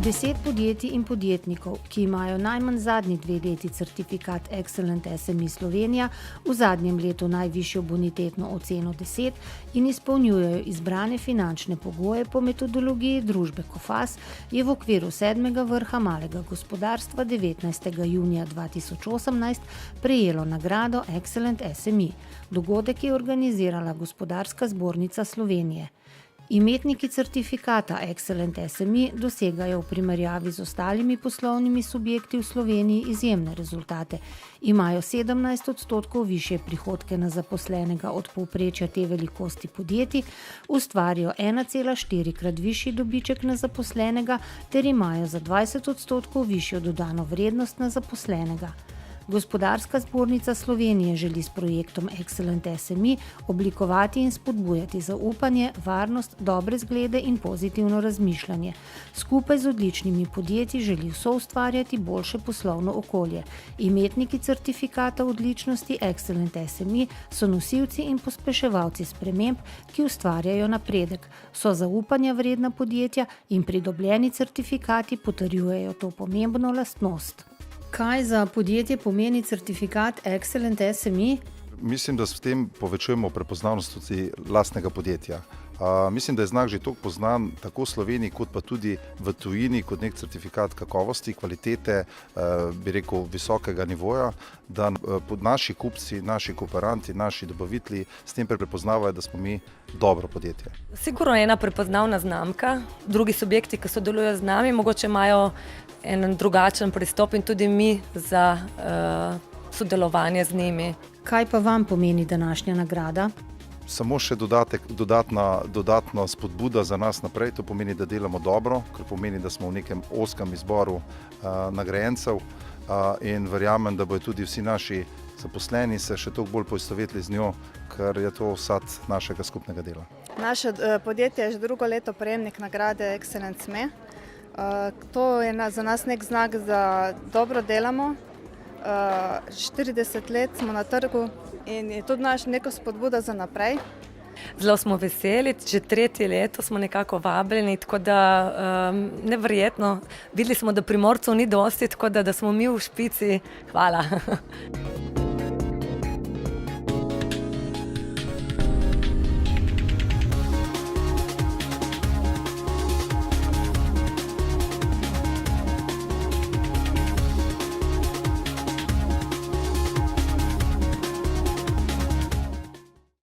10 podjetij in podjetnikov, ki imajo najmanj zadnji 2 leti certifikat Excellent SME Slovenija, v zadnjem letu najvišjo bonitetno oceno 10 in izpolnjujejo izbrane finančne pogoje po metodologiji družbe Kofas, je v okviru 7. vrha malega gospodarstva 19. junija 2018 prejelo nagrado Excellent SME. Dogodek je organizirala Gospodarska zbornica Slovenije. Imetniki certifikata Excellent SME dosegajo v primerjavi z ostalimi poslovnimi subjekti v Sloveniji izjemne rezultate. Imajo 17% višje prihodke na zaposlenega od povprečja te velikosti podjetij, ustvarijo 1,4-krat višji dobiček na zaposlenega ter imajo za 20% višjo dodano vrednost na zaposlenega. Gospodarska zbornica Slovenije želi s projektom Excellent SME oblikovati in spodbujati zaupanje, varnost, dobre zglede in pozitivno razmišljanje. Skupaj z odličnimi podjetji želi soustvarjati boljše poslovno okolje. Imetniki certifikata odličnosti Excellent SME so nosilci in pospeševalci sprememb, ki ustvarjajo napredek. So zaupanja vredna podjetja in pridobljeni certifikati potrjujejo to pomembno lastnost. Kaj za podjetje pomeni certifikat Excellent SME? Mislim, da s tem povečujemo prepoznavnost tudi lastnega podjetja. Mislim, da je znak že toliko poznan tako v Sloveniji, kot pa tudi v tujini, kot nek certifikat kakovosti, kvalitete, bi rekel, visokega nivoja, da naši kupci, naši kooperanti, naši dobavitelji s tem prepoznavajo, da smo mi dobro podjetje. Sigurno je ena prepoznavna znamka. Drugi subjekti, ki sodelujo z nami, mogoče imajo en drugačen pristop in tudi mi za sodelovanje z njimi. Kaj pa vam pomeni današnja nagrada? Samo še dodatna spodbuda za nas naprej. To pomeni, da delamo dobro, ker pomeni, da smo v nekem ozkem izboru nagrajencev in verjamem, da bodo tudi vsi naši zaposleni se še toliko bolj poistovetili z njo, ker je to sad našega skupnega dela. Naše podjetje je že drugo leto prejemnik nagrade Excellent SME. To je za nas nek znak, da dobro delamo. 40 let smo na trgu in je tudi naša neka spodbuda za naprej. Zelo smo veseli, že 3. leto smo nekako vabljeni, tako da neverjetno. Videli smo, da Primorcev ni dosti, tako da smo mi v špici. Hvala.